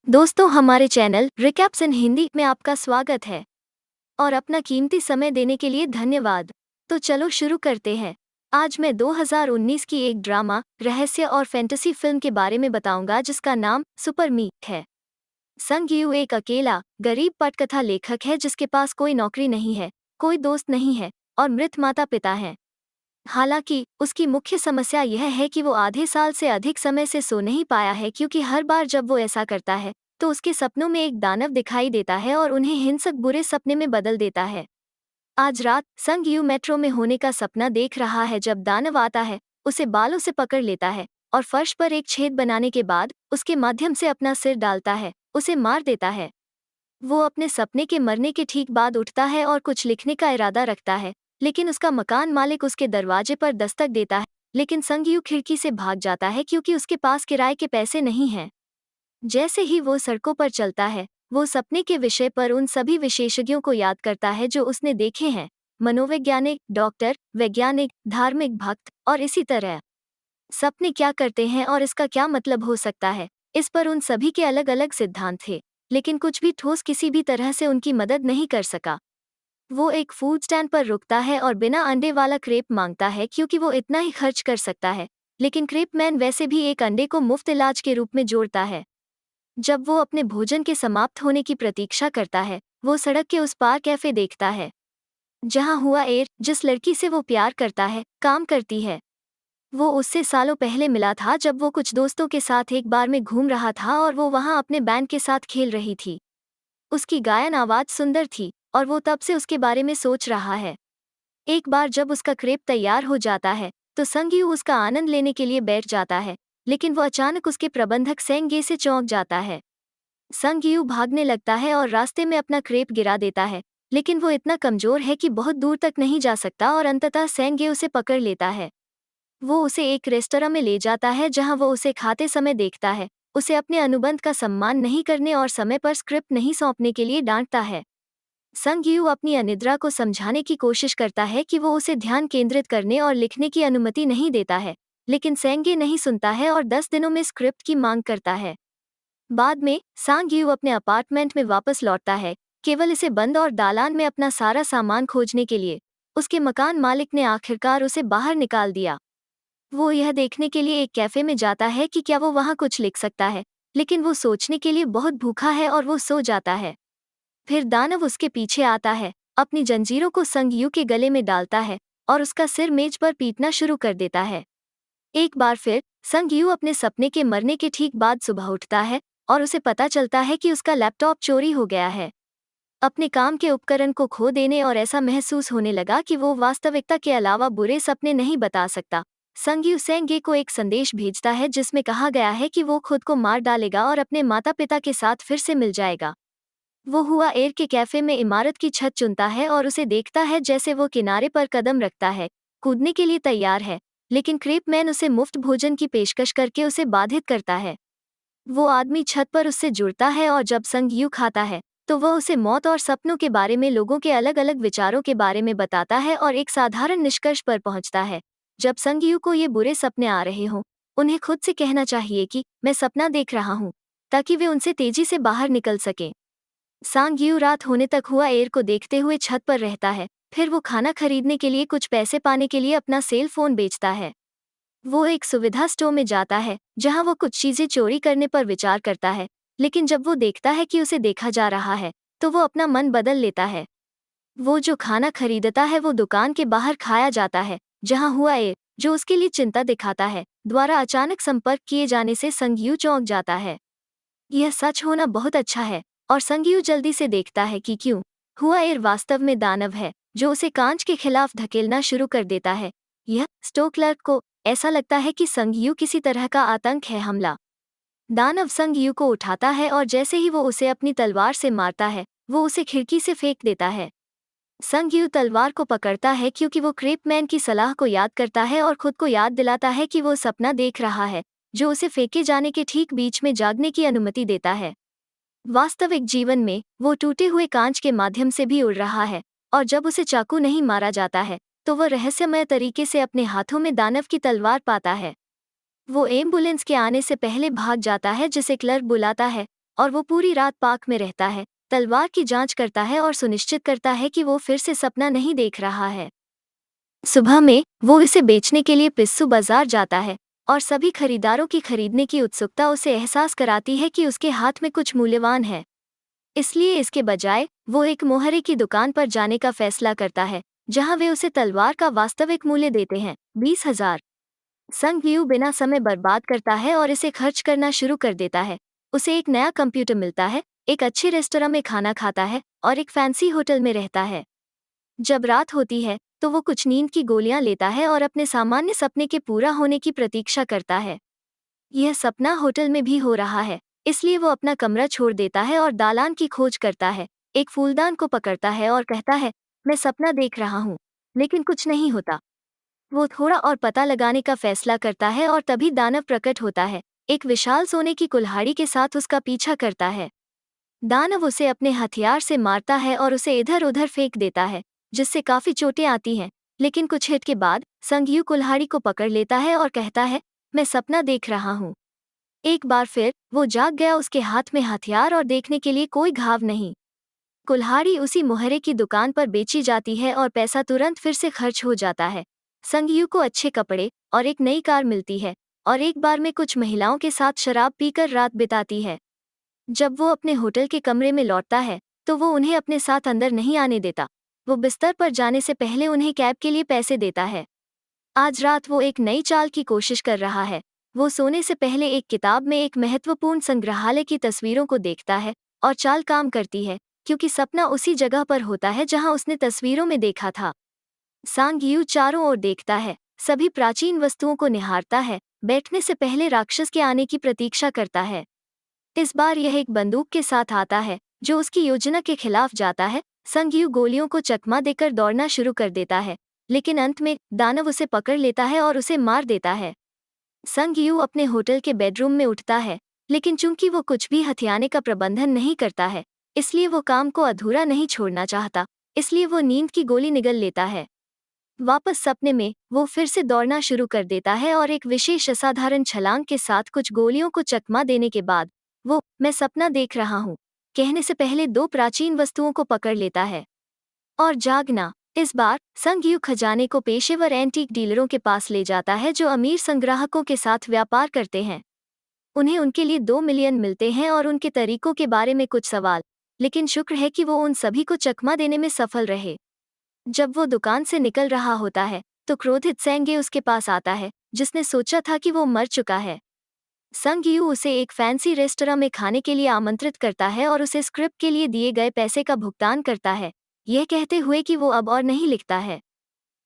दोस्तों, हमारे channel recaps इन हिंदी में आपका स्वागत है और अपना कीमती समय देने के लिए धन्यवाद। तो चलो शुरू करते हैं। आज मैं 2019 की एक ड्रामा, रहस्य और फैंटेसी फिल्म के बारे में बताऊंगा जिसका नाम सुपर मी है। संग यू एक अकेला, गरीब पटकथा लेखक है जिसके पास कोई नौकरी नहीं है, कोई दोस्त नहीं है और मृत माता पिता हैं। हालांकि उसकी मुख्य समस्या यह है कि वो आधे साल से अधिक समय से सो नहीं पाया है, क्योंकि हर बार जब वो ऐसा करता है तो उसके सपनों में एक दानव दिखाई देता है और उन्हें हिंसक बुरे सपने में बदल देता है। आज रात संग यू मेट्रो में होने का सपना देख रहा है जब दानव आता है, उसे बालों से पकड़ लेता है और फर्श पर एक छेद बनाने के बाद उसके माध्यम से अपना सिर डालता है, उसे मार देता है। वो अपने सपने के मरने के ठीक बाद उठता है और कुछ लिखने का इरादा रखता है, लेकिन उसका मकान मालिक उसके दरवाजे पर दस्तक देता है। लेकिन संगीयू खिड़की से भाग जाता है क्योंकि उसके पास किराए के पैसे नहीं हैं। जैसे ही वो सड़कों पर चलता है, वो सपने के विषय पर उन सभी विशेषज्ञों को याद करता है जो उसने देखे हैं, मनोवैज्ञानिक, डॉक्टर, वैज्ञानिक, धार्मिक भक्त और इसी तरह। सपने क्या करते हैं और इसका क्या मतलब हो सकता है, इस पर उन सभी के अलग अलग सिद्धांत थे, लेकिन कुछ भी ठोस किसी भी तरह से उनकी मदद नहीं कर सका। वो एक फूड स्टैंड पर रुकता है और बिना अंडे वाला क्रेप मांगता है क्योंकि वो इतना ही खर्च कर सकता है, लेकिन क्रेप मैन वैसे भी एक अंडे को मुफ्त इलाज के रूप में जोड़ता है। जब वो अपने भोजन के समाप्त होने की प्रतीक्षा करता है, वो सड़क के उस पार कैफे देखता है जहां हुआ एयर, जिस लड़की से वो प्यार करता है, काम करती है। वो उससे सालों पहले मिला था जब वो कुछ दोस्तों के साथ एक बार में घूम रहा था और वो वहां अपने बैंड के साथ खेल रही थी। उसकी गायन आवाज सुंदर थी और वो तब से उसके बारे में सोच रहा है। एक बार जब उसका क्रेप तैयार हो जाता है तो संगीयू उसका आनंद लेने के लिए बैठ जाता है, लेकिन वो अचानक उसके प्रबंधक सेंगे से चौंक जाता है। संगीयू भागने लगता है और रास्ते में अपना क्रेप गिरा देता है, लेकिन वो इतना कमजोर है कि बहुत दूर तक नहीं जा सकता और अंततः सेंगे उसे पकड़ लेता है। वो उसे एक रेस्तरां में ले जाता है जहां वो उसे खाते समय देखता है, उसे अपने अनुबंध का सम्मान नहीं करने और समय पर स्क्रिप्ट नहीं सौंपने के लिए डांटता है। संगीयू अपनी अनिद्रा को समझाने की कोशिश करता है कि वो उसे ध्यान केंद्रित करने और लिखने की अनुमति नहीं देता है, लेकिन सेंगे नहीं सुनता है और 10 दिनों में स्क्रिप्ट की मांग करता है। बाद में सांगयू अपने अपार्टमेंट में वापस लौटता है, केवल इसे बंद और दालान में अपना सारा सामान खोजने के लिए। उसके मकान मालिक ने आखिरकार उसे बाहर निकाल दिया। वो यह देखने के लिए एक कैफे में जाता है कि क्या वो वहाँ कुछ लिख सकता है, लेकिन वो सोचने के लिए बहुत भूखा है और वो सो जाता है। फिर दानव उसके पीछे आता है, अपनी जंजीरों को संगयू के गले में डालता है और उसका सिर मेज पर पीटना शुरू कर देता है। एक बार फिर संगयू अपने सपने के मरने के ठीक बाद सुबह उठता है और उसे पता चलता है कि उसका लैपटॉप चोरी हो गया है। अपने काम के उपकरण को खो देने और ऐसा महसूस होने लगा कि वो वास्तविकता के अलावा बुरे सपने नहीं बता सकता। संगयू सेंगे को एक संदेश भेजता है जिसमें कहा गया है कि वो खुद को मार डालेगा और अपने माता पिता के साथ फिर से मिल जाएगा। वो हुआ एयर के कैफे में इमारत की छत चुनता है और उसे देखता है जैसे वो किनारे पर कदम रखता है, कूदने के लिए तैयार है, लेकिन क्रेप मैन उसे मुफ्त भोजन की पेशकश करके उसे बाधित करता है। वो आदमी छत पर उससे जुड़ता है और जब संगयू खाता है तो वह उसे मौत और सपनों के बारे में लोगों के अलग अलग विचारों के बारे में बताता है और एक साधारण निष्कर्ष पर पहुंचता है। जब संगयू को ये बुरे सपने आ रहे हों, उन्हें खुद से कहना चाहिए कि मैं सपना देख रहा हूँ, ताकि वे उनसे तेजी से बाहर निकल सकें। सांगयू रात होने तक हुआ एयर को देखते हुए छत पर रहता है, फिर वो खाना खरीदने के लिए कुछ पैसे पाने के लिए अपना सेल फोन बेचता है। वो एक सुविधा स्टोर में जाता है जहां वो कुछ चीजें चोरी करने पर विचार करता है, लेकिन जब वो देखता है कि उसे देखा जा रहा है तो वो अपना मन बदल लेता है। वो जो खाना खरीदता है वो दुकान के बाहर खाया जाता है, जहां हुआ एयर, जो उसके लिए चिंता दिखाता है, द्वारा अचानक संपर्क किए जाने से संगयू चौंक जाता है। यह सच होना बहुत अच्छा है और संगयू जल्दी से देखता है कि क्यों हुआ एयर वास्तव में दानव है जो उसे कांच के खिलाफ धकेलना शुरू कर देता है। यह स्टोर क्लर्क को ऐसा लगता है कि संगयू किसी तरह का आतंक है। हमला दानव संगयू को उठाता है और जैसे ही वो उसे अपनी तलवार से मारता है, वो उसे खिड़की से फेंक देता है। संगयू तलवार को पकड़ता है क्योंकि वो क्रेप मैन की सलाह को याद करता है और खुद को याद दिलाता है कि वो सपना देख रहा है जो उसे फेंके जाने के ठीक बीच में जागने की अनुमति देता है। वास्तविक जीवन में वो टूटे हुए कांच के माध्यम से भी उड़ रहा है और जब उसे चाकू नहीं मारा जाता है तो वह रहस्यमय तरीके से अपने हाथों में दानव की तलवार पाता है। वो एम्बुलेंस के आने से पहले भाग जाता है जिसे क्लर्क बुलाता है और वो पूरी रात पार्क में रहता है, तलवार की जांच करता है और सुनिश्चित करता है कि वो फिर से सपना नहीं देख रहा है। सुबह में वो इसे बेचने के लिए पिस्सू बाजार जाता है और सभी खरीदारों की खरीदने की उत्सुकता उसे एहसास कराती है कि उसके हाथ में कुछ मूल्यवान है। इसलिए इसके बजाय वो एक मोहरे की दुकान पर जाने का फैसला करता है, जहां वे उसे तलवार का वास्तविक मूल्य देते हैं, 20,000। संग यू बिना समय बर्बाद करता है और इसे खर्च करना शुरू कर देता है। उसे एक नया कंप्यूटर मिलता है, एक अच्छे रेस्टोरेंट में खाना खाता है और एक फैंसी होटल में रहता है। जब रात होती है तो वो कुछ नींद की गोलियां लेता है और अपने सामान्य सपने के पूरा होने की प्रतीक्षा करता है। यह सपना होटल में भी हो रहा है, इसलिए वो अपना कमरा छोड़ देता है और दालान की खोज करता है, एक फूलदान को पकड़ता है और कहता है, मैं सपना देख रहा हूँ, लेकिन कुछ नहीं होता। वो थोड़ा और पता लगाने का फैसला करता है और तभी दानव प्रकट होता है, एक विशाल सोने की कुल्हाड़ी के साथ उसका पीछा करता है। दानव उसे अपने हथियार से मारता है और उसे इधर उधर फेंक देता है, जिससे काफी चोटें आती हैं। लेकिन कुछ हिट के बाद संगीयु कुल्हाड़ी को पकड़ लेता है और कहता है, मैं सपना देख रहा हूँ। एक बार फिर वो जाग गया, उसके हाथ में हथियार और देखने के लिए कोई घाव नहीं। कुल्हाड़ी उसी मोहरे की दुकान पर बेची जाती है और पैसा तुरंत फिर से खर्च हो जाता है। संगीयु को अच्छे कपड़े और एक नई कार मिलती है और एक बार में कुछ महिलाओं के साथ शराब पीकर रात बिताती है। जब वो अपने होटल के कमरे में लौटता है तो वो उन्हें अपने साथ अंदर नहीं आने देता। वो बिस्तर पर जाने से पहले उन्हें कैब के लिए पैसे देता है। आज रात वो एक नई चाल की कोशिश कर रहा है। वो सोने से पहले एक किताब में एक महत्वपूर्ण संग्रहालय की तस्वीरों को देखता है और चाल काम करती है, क्योंकि सपना उसी जगह पर होता है जहां उसने तस्वीरों में देखा था। सांग यू चारों ओर देखता है, सभी प्राचीन वस्तुओं को निहारता है, बैठने से पहले राक्षस के आने की प्रतीक्षा करता है। इस बार यह एक बंदूक के साथ आता है, जो उसकी योजना के खिलाफ जाता है। संगयू गोलियों को चकमा देकर दौड़ना शुरू कर देता है, लेकिन अंत में दानव उसे पकड़ लेता है और उसे मार देता है। संगयू अपने होटल के बेडरूम में उठता है, लेकिन चूंकि वो कुछ भी हथियाने का प्रबंधन नहीं करता है, इसलिए वो काम को अधूरा नहीं छोड़ना चाहता, इसलिए वो नींद की गोली निगल लेता है। वापस सपने में वो फिर से दौड़ना शुरू कर देता है और एक विशेष असाधारण छलांग के साथ कुछ गोलियों को चकमा देने के बाद वो मैं सपना देख रहा हूँ कहने से पहले दो प्राचीन वस्तुओं को पकड़ लेता है। और जागना, इस बार संगयू खजाने को पेशेवर एंटीक डीलरों के पास ले जाता है जो अमीर संग्राहकों के साथ व्यापार करते हैं। उन्हें उनके लिए 2 मिलियन मिलते हैं और उनके तरीकों के बारे में कुछ सवाल, लेकिन शुक्र है कि वो उन सभी को चकमा देने में सफल रहे। जब वो दुकान से निकल रहा होता है तो क्रोधित सेंगे उसके पास आता है, जिसने सोचा था कि वो मर चुका है। संगयू उसे एक फैंसी रेस्टोरेंट में खाने के लिए आमंत्रित करता है और उसे स्क्रिप्ट के लिए दिए गए पैसे का भुगतान करता है, यह कहते हुए कि वो अब और नहीं लिखता है।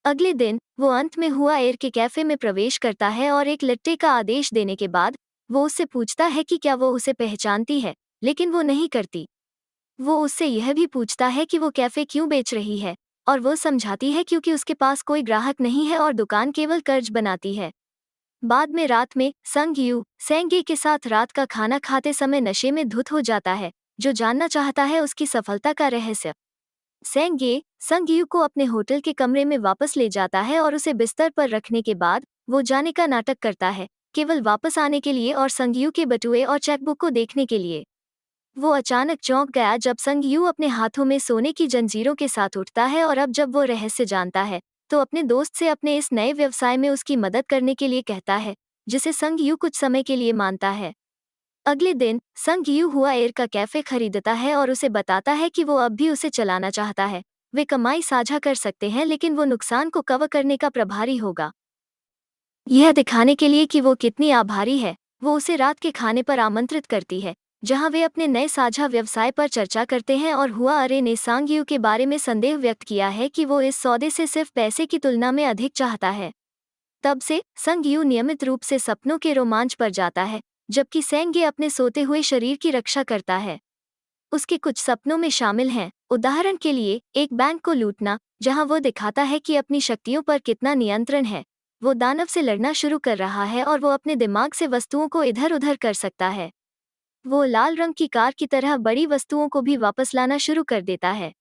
अगले दिन वो अंत में हुआ एयर के कैफे में प्रवेश करता है और एक लट्टे का आदेश देने के बाद वो उससे पूछता है कि क्या वो उसे पहचानती है, लेकिन वो नहीं करती। वो उससे यह भी पूछता है कि वो कैफे क्यों बेच रही है, और वो समझाती है क्योंकि उसके पास कोई ग्राहक नहीं है और दुकान केवल कर्ज बनाती है। बाद में रात में संगयू सेंगे के साथ रात का खाना खाते समय नशे में धुत हो जाता है, जो जानना चाहता है उसकी सफलता का रहस्य। सेंगे संगयू को अपने होटल के कमरे में वापस ले जाता है और उसे बिस्तर पर रखने के बाद वो जाने का नाटक करता है, केवल वापस आने के लिए और संगयू के बटुए और चेकबुक को देखने के लिए। वो अचानक चौंक गया जब संगयू अपने हाथों में सोने की जंजीरों के साथ उठता है, और अब जब वो रहस्य जानता है तो अपने दोस्त से अपने इस नए व्यवसाय में उसकी मदद करने के लिए कहता है, जिसे संगयू कुछ समय के लिए मानता है। अगले दिन संगयू हुआ एयर का कैफे खरीदता है और उसे बताता है कि वो अब भी उसे चलाना चाहता है। वे कमाई साझा कर सकते हैं, लेकिन वो नुकसान को कवर करने का प्रभारी होगा। यह दिखाने के लिए कि वो कितनी आभारी है, वो उसे रात के खाने पर आमंत्रित करती है, जहां वे अपने नए साझा व्यवसाय पर चर्चा करते हैं। और हुआ अरे ने सांगयू के बारे में संदेह व्यक्त किया है कि वो इस सौदे से सिर्फ पैसे की तुलना में अधिक चाहता है। तब से संगयू नियमित रूप से सपनों के रोमांच पर जाता है, जबकि सेंगे अपने सोते हुए शरीर की रक्षा करता है। उसके कुछ सपनों में शामिल हैं, उदाहरण के लिए एक बैंक को लूटना, जहां वो दिखाता है कि अपनी शक्तियों पर कितना नियंत्रण है। वो दानव से लड़ना शुरू कर रहा है और वो अपने दिमाग से वस्तुओं को इधर उधर कर सकता है। वो लाल रंग की कार की तरह बड़ी वस्तुओं को भी वापस लाना शुरू कर देता है।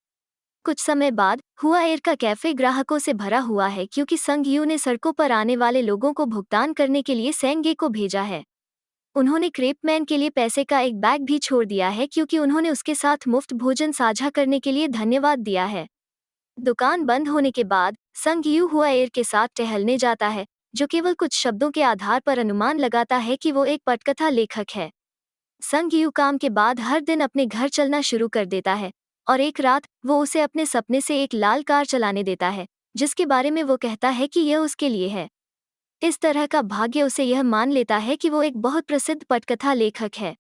कुछ समय बाद हुआ एयर का कैफे ग्राहकों से भरा हुआ है, क्योंकि संगयू ने सड़कों पर आने वाले लोगों को भुगतान करने के लिए सेंगे को भेजा है। उन्होंने क्रेपमैन के लिए पैसे का एक बैग भी छोड़ दिया है क्योंकि उन्होंने उसके साथ मुफ्त भोजन साझा करने के लिए धन्यवाद दिया है। दुकान बंद होने के बाद संग यू हुआ एयर के साथ टहलने जाता है, जो केवल कुछ शब्दों के आधार पर अनुमान लगाता है कि वो एक पटकथा लेखक है। संग यू काम के बाद हर दिन अपने घर चलना शुरू कर देता है और एक रात वो उसे अपने सपने से एक लाल कार चलाने देता है, जिसके बारे में वो कहता है कि यह उसके लिए है। इस तरह का भाग्य उसे यह मान लेता है कि वो एक बहुत प्रसिद्ध पटकथा लेखक है।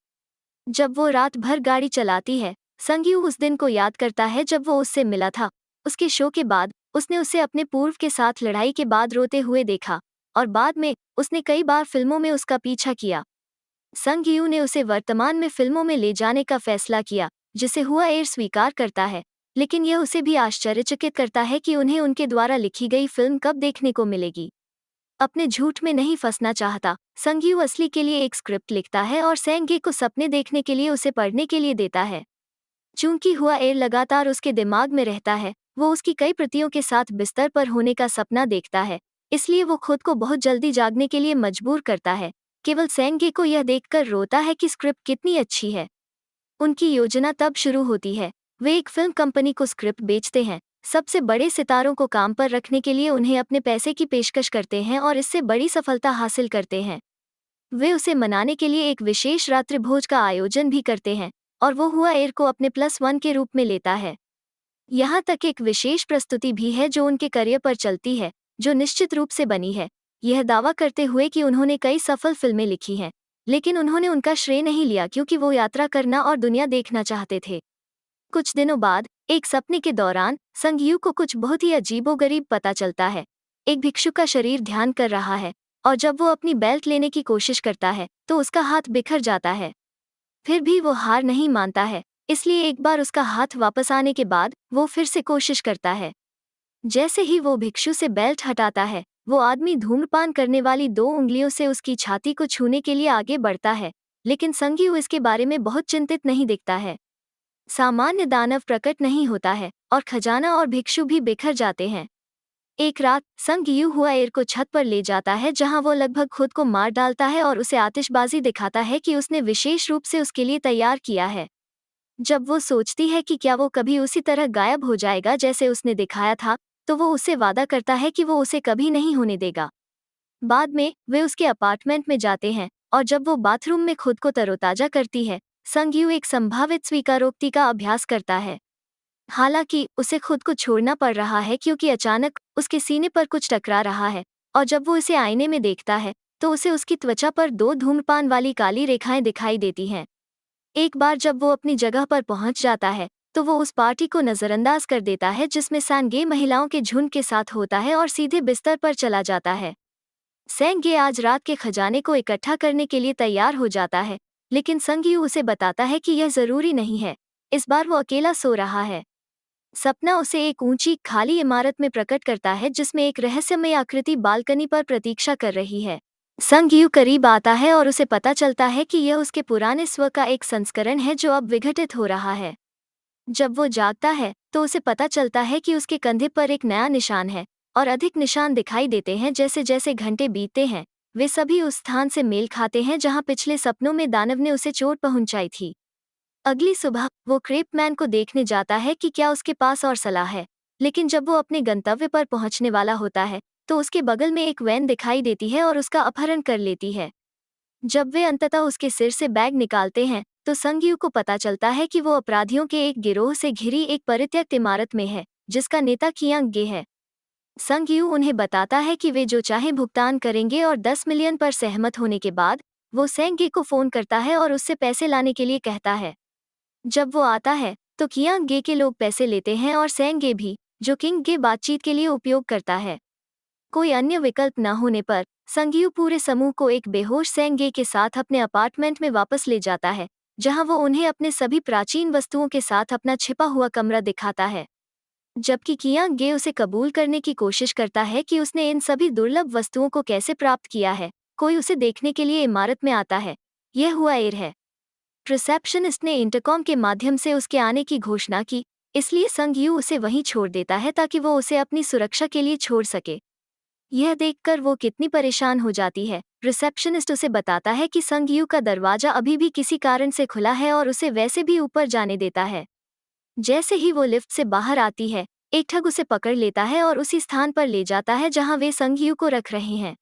जब वो रात भर गाड़ी चलाती है, संगयू उस दिन को याद करता है जब वो उससे मिला था। उसके शो के बाद उसने उसे अपने पूर्व के साथ लड़ाई के बाद रोते हुए देखा और बाद में उसने कई बार फिल्मों में उसका पीछा किया। संगयू ने उसे वर्तमान में फिल्मों में ले जाने का फैसला किया, जिसे हुआ एयर स्वीकार करता है, लेकिन यह उसे भी आश्चर्यचकित करता है कि उन्हें उनके द्वारा लिखी गई फिल्म कब देखने को मिलेगी। अपने झूठ में नहीं फंसना चाहता, संगयू असली के लिए एक स्क्रिप्ट लिखता है और सेंगे को सपने देखने के लिए उसे पढ़ने के लिए देता है। चूंकि हुआ एयर लगातार उसके दिमाग में रहता है, वो उसकी कई प्रतियों के साथ बिस्तर पर होने का सपना देखता है, इसलिए वो खुद को बहुत जल्दी जागने के लिए मजबूर करता है। केवल सेंगे को यह देखकर रोता है कि स्क्रिप्ट कितनी अच्छी है। उनकी योजना तब शुरू होती है। वे एक फिल्म कंपनी को स्क्रिप्ट बेचते हैं, सबसे बड़े सितारों को काम पर रखने के लिए उन्हें अपने पैसे की पेशकश करते हैं और इससे बड़ी सफलता हासिल करते हैं। वे उसे मनाने के लिए एक विशेष रात्रिभोज का आयोजन भी करते हैं और वो हुआ एयर को अपने +1 के रूप में लेता है। यहाँ तक एक विशेष प्रस्तुति भी है जो उनके करियर पर चलती है, जो निश्चित रूप से बनी है, यह दावा करते हुए कि उन्होंने कई सफल फिल्में लिखी हैं, लेकिन उन्होंने उनका श्रेय नहीं लिया क्योंकि वो यात्रा करना और दुनिया देखना चाहते थे। कुछ दिनों बाद एक सपने के दौरान संगयू को कुछ बहुत ही अजीबोगरीब पता चलता है। एक भिक्षु का शरीर ध्यान कर रहा है और जब वो अपनी बेल्ट लेने की कोशिश करता है तो उसका हाथ बिखर जाता है। फिर भी वो हार नहीं मानता है, इसलिए एक बार उसका हाथ वापस आने के बाद वो फिर से कोशिश करता है। जैसे ही वो भिक्षु से बेल्ट हटाता है, वो आदमी धूम्रपान करने वाली 2 उंगलियों से उसकी छाती को छूने के लिए आगे बढ़ता है, लेकिन संगयू इसके बारे में बहुत चिंतित नहीं दिखता है। सामान्य दानव प्रकट नहीं होता है और खजाना और भिक्षु भी बिखर जाते हैं। एक रात संगयू हुआ एयर को छत पर ले जाता है जहां वो लगभग खुद को मार डालता है और उसे आतिशबाजी दिखाता है कि उसने विशेष रूप से उसके लिए तैयार किया है। जब वो सोचती है कि क्या वो कभी उसी तरह गायब हो जाएगा जैसे उसने दिखाया था, तो वो उससे वादा करता है कि वो उसे कभी नहीं होने देगा। बाद में वे उसके अपार्टमेंट में जाते हैं और जब वो बाथरूम में खुद को तरोताजा करती है, संगयू एक संभावित स्वीकारोक्ति का अभ्यास करता है। हालांकि उसे खुद को छोड़ना पड़ रहा है क्योंकि अचानक उसके सीने पर कुछ टकरा रहा है और जब वो इसे आईने में देखता है तो उसे उसकी त्वचा पर 2 धूम्रपान वाली काली रेखाएं दिखाई देती हैं। एक बार जब वो अपनी जगह पर पहुंच जाता है तो वो उस पार्टी को नजरअंदाज कर देता है जिसमें सैंगे महिलाओं के झुंड के साथ होता है और सीधे बिस्तर पर चला जाता है। सेंगे आज रात के खजाने को इकट्ठा करने के लिए तैयार हो जाता है, लेकिन संगयू उसे बताता है कि यह जरूरी नहीं है। इस बार वो अकेला सो रहा है। सपना उसे एक ऊंची खाली इमारत में प्रकट करता है जिसमें एक रहस्यमय आकृति बालकनी पर प्रतीक्षा कर रही है। संगयू करीब आता है और उसे पता चलता है कि यह उसके पुराने स्व का एक संस्करण है जो अब विघटित हो रहा है। जब वो जागता है तो उसे पता चलता है कि उसके कंधे पर एक नया निशान है और अधिक निशान दिखाई देते हैं जैसे जैसे घंटे बीतते हैं। वे सभी उस स्थान से मेल खाते हैं जहां पिछले सपनों में दानव ने उसे चोट पहुंचाई थी। अगली सुबह वो क्रेपमैन को देखने जाता है कि क्या उसके पास और सलाह है, लेकिन जब वो अपने गंतव्य पर पहुंचने वाला होता है तो उसके बगल में एक वैन दिखाई देती है और उसका अपहरण कर लेती है। जब वे अंततः उसके सिर से बैग निकालते हैं तो संगयू को पता चलता है कि वो अपराधियों के एक गिरोह से घिरी एक परित्यक्त इमारत में है जिसका नेता कियांग गे है। संगयू उन्हें बताता है कि वे जो चाहे भुगतान करेंगे और 10 मिलियन पर सहमत होने के बाद वो सेंगे को फोन करता है और उससे पैसे लाने के लिए कहता है। जब वो आता है तो कियांग गे के लोग पैसे लेते हैं और सेंगे भी, जो किंग गे बातचीत के लिए उपयोग करता है। कोई अन्य विकल्प न होने पर संगयू पूरे समूह को एक बेहोश सेंगे के साथ अपने अपार्टमेंट में वापस ले जाता है, जहां वो उन्हें अपने सभी प्राचीन वस्तुओं के साथ अपना छिपा हुआ कमरा दिखाता है। जबकि कियांग गे उसे कबूल करने की कोशिश करता है कि उसने इन सभी दुर्लभ वस्तुओं को कैसे प्राप्त किया है, कोई उसे देखने के लिए इमारत में आता है। यह हुआ एयर है। रिसेप्शनिस्ट ने इंटरकॉम के माध्यम से उसके आने की घोषणा की, इसलिए संगयू उसे वहीं छोड़ देता है ताकि वो उसे अपनी सुरक्षा के लिए छोड़ सके। यह देखकर वो कितनी परेशान हो जाती है रिसेप्शनिस्ट उसे बताता है कि संग यू का दरवाजा अभी भी किसी कारण से खुला है और उसे वैसे भी ऊपर जाने देता है। जैसे ही वो लिफ्ट से बाहर आती है, एक ठग उसे पकड़ लेता है और उसी स्थान पर ले जाता है जहां वे संग यू को रख रहे हैं।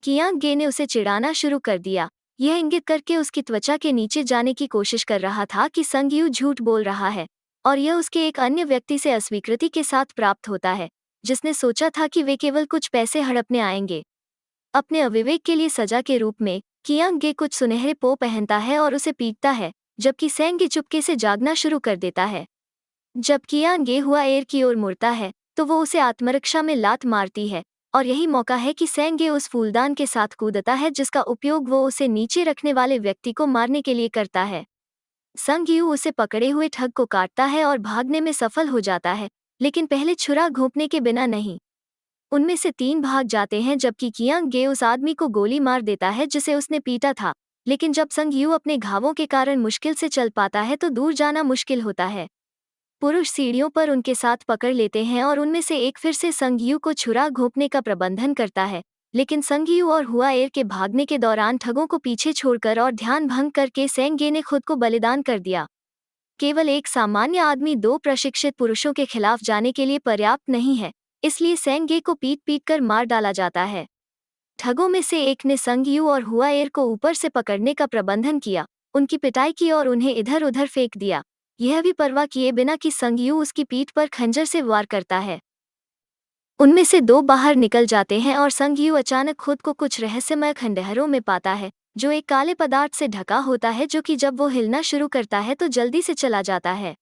कियांग गे ने उसे चिढ़ाना शुरू कर दिया, यह इंगित करके उसकी त्वचा के नीचे जाने की कोशिश कर रहा था कि संग यू झूठ बोल रहा है, और यह उसके एक अन्य व्यक्ति से अस्वीकृति के साथ प्राप्त होता है, जिसने सोचा था कि वे केवल कुछ पैसे हड़पने आएंगे। अपने अविवेक के लिए सजा के रूप में कियांग गे कुछ सुनहरे पो पहनता है और उसे पीटता है, जबकि सेंगे चुपके से जागना शुरू कर देता है। जब कियांग गे हुआ एयर की ओर मुड़ता है, तो वो उसे आत्मरक्षा में लात मारती है, और यही मौका है कि सेंगे उस फूलदान के साथ कूदता है जिसका उपयोग वो उसे नीचे रखने वाले व्यक्ति को मारने के लिए करता है। संग यू उसे पकड़े हुए ठग को काटता है और भागने में सफल हो जाता है, लेकिन पहले छुरा घोंपने के बिना नहीं। उनमें से 3 भाग जाते हैं जबकि कियांग गे उस आदमी को गोली मार देता है जिसे उसने पीटा था। लेकिन जब संग यू अपने घावों के कारण मुश्किल से चल पाता है तो दूर जाना मुश्किल होता है। पुरुष सीढ़ियों पर उनके साथ पकड़ लेते हैं और उनमें से एक फिर से संग यू को छुरा घोंपने का प्रबंधन करता है, लेकिन संग यू और हुआ एयर के भागने के दौरान ठगों को पीछे छोड़कर और ध्यान भंग करके सेंगे ने खुद को बलिदान कर दिया। केवल एक सामान्य आदमी 2 प्रशिक्षित पुरुषों के खिलाफ जाने के लिए पर्याप्त नहीं है, इसलिए सेंगे को पीट पीट कर मार डाला जाता है। ठगों में से एक ने संग यू और हुआ एयर को ऊपर से पकड़ने का प्रबंधन किया, उनकी पिटाई की और उन्हें इधर उधर फेंक दिया, यह भी परवाह किए बिना कि संग यू उसकी पीठ पर खंजर से वार करता है। उनमें से 2 बाहर निकल जाते हैं और संग यू अचानक खुद को कुछ रहस्यमय खंडहरों में पाता है, जो एक काले पदार्थ से ढका होता है जो कि जब वो हिलना शुरू करता है तो जल्दी से चला जाता है।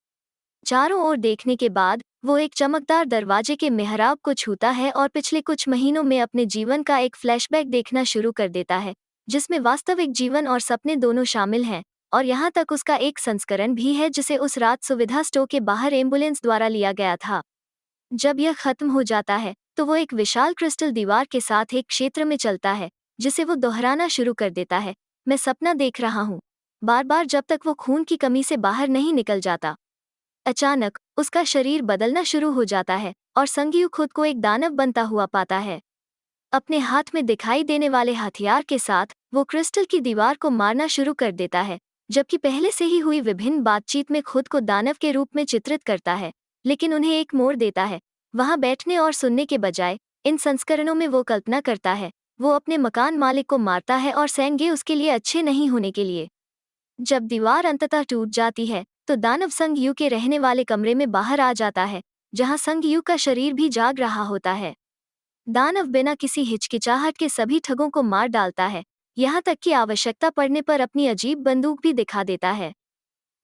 चारों ओर देखने के बाद वो एक चमकदार दरवाजे के मेहराब को छूता है और पिछले कुछ महीनों में अपने जीवन का एक फ्लैशबैक देखना शुरू कर देता है, जिसमें वास्तविक जीवन और सपने दोनों शामिल हैं, और यहाँ तक उसका एक संस्करण भी है जिसे उस रात सुविधा स्टोर के बाहर एम्बुलेंस द्वारा लिया गया था। जब यह खत्म हो जाता है तो वो एक विशाल क्रिस्टल दीवार के साथ एक क्षेत्र में चलता है, जिसे वो दोहराना शुरू कर देता है, मैं सपना देख रहा हूँ, बार बार, जब तक वो खून की कमी से बाहर नहीं निकल जाता। अचानक उसका शरीर बदलना शुरू हो जाता है और संग यू खुद को एक दानव बनता हुआ पाता है। अपने हाथ में दिखाई देने वाले हथियार के साथ वो क्रिस्टल की दीवार को मारना शुरू कर देता है, जबकि पहले से ही हुई विभिन्न बातचीत में खुद को दानव के रूप में चित्रित करता है, लेकिन उन्हें एक मोड़ देता है। वहां बैठने और सुनने के बजाय इन संस्करणों में वो कल्पना करता है, वो अपने मकान मालिक को मारता है और सेंगे उसके लिए अच्छे नहीं होने के लिए। जब दीवार अंततः टूट जाती है तो दानव संग यू के रहने वाले कमरे में बाहर आ जाता है, जहां संग यू का शरीर भी जाग रहा होता है। दानव बिना किसी हिचकिचाहट के सभी ठगों को मार डालता है, यहाँ तक कि आवश्यकता पड़ने पर अपनी अजीब बंदूक भी दिखा देता है।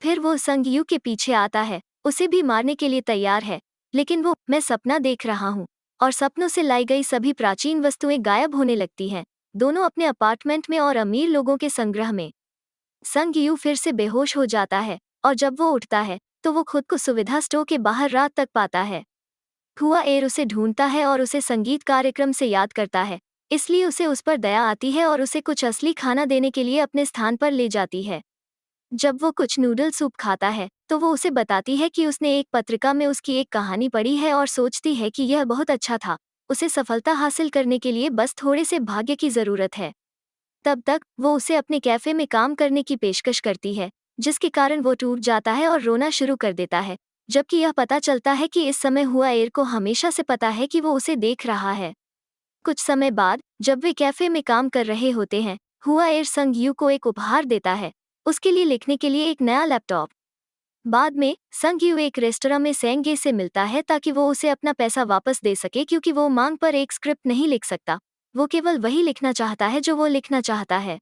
फिर वो संग यू के पीछे आता है, उसे भी मारने के लिए तैयार है, लेकिन वो मैं सपना देख रहा हूँ और सपनों से लाई गई सभी प्राचीन वस्तुएं गायब होने लगती हैं, दोनों अपने अपार्टमेंट में और अमीर लोगों के संग्रह में। संग यू फिर से बेहोश हो जाता है और जब वो उठता है तो वो खुद को सुविधा स्टोर के बाहर रात तक पाता है। हुआ एयर उसे ढूंढता है और उसे संगीत कार्यक्रम से याद करता है, इसलिए उसे उस पर दया आती है और उसे कुछ असली खाना देने के लिए अपने स्थान पर ले जाती है। जब वो कुछ नूडल सूप खाता है तो वो उसे बताती है कि उसने एक पत्रिका में उसकी एक कहानी पढ़ी है और सोचती है कि यह बहुत अच्छा था, उसे सफलता हासिल करने के लिए बस थोड़े से भाग्य की जरूरत है। तब तक वो उसे अपने कैफे में काम करने की पेशकश करती है, जिसके कारण वो टूट जाता है और रोना शुरू कर देता है, जबकि यह पता चलता है कि इस समय हुआ एयर को हमेशा से पता है कि वो उसे देख रहा है। कुछ समय बाद जब वे कैफे में काम कर रहे होते हैं, हुआ एयर संग यू को एक उपहार देता है, उसके लिए लिखने के लिए एक नया लैपटॉप। बाद में संग यू एक रेस्तरां में सेंगे से मिलता है ताकि वो उसे अपना पैसा वापस दे सके, क्योंकि वो मांग पर एक स्क्रिप्ट नहीं लिख सकता, वो केवल वही लिखना चाहता है जो वो लिखना चाहता है।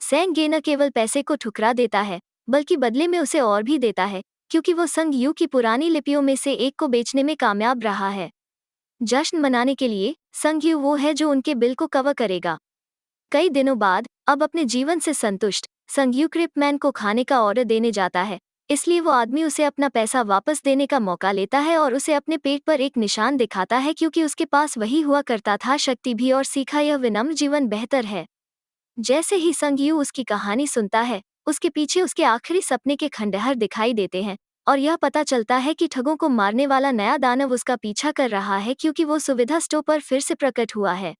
सेंगे न केवल पैसे को ठुकरा देता है, बल्कि बदले में उसे और भी देता है, क्योंकि वो संग यू की पुरानी लिपियों में से एक को बेचने में कामयाब रहा है। जश्न मनाने के लिए संग यू वो है जो उनके बिल को कवर करेगा। कई दिनों बाद अब अपने जीवन से संतुष्ट संग यू क्रिपमैन को खाने का ऑर्डर देने जाता है, इसलिए वो आदमी उसे अपना पैसा वापस देने का मौका लेता है और उसे अपने पेट पर एक निशान दिखाता है, क्योंकि उसके पास वही हुआ करता था, शक्ति भी, और सीखा यह विनम्र जीवन बेहतर है। जैसे ही संग यू उसकी कहानी सुनता है, उसके पीछे उसके आखिरी सपने के खंडहर दिखाई देते हैं और यह पता चलता है कि ठगों को मारने वाला नया दानव उसका पीछा कर रहा है, क्योंकि वो सुविधा स्टोर पर फिर से प्रकट हुआ है।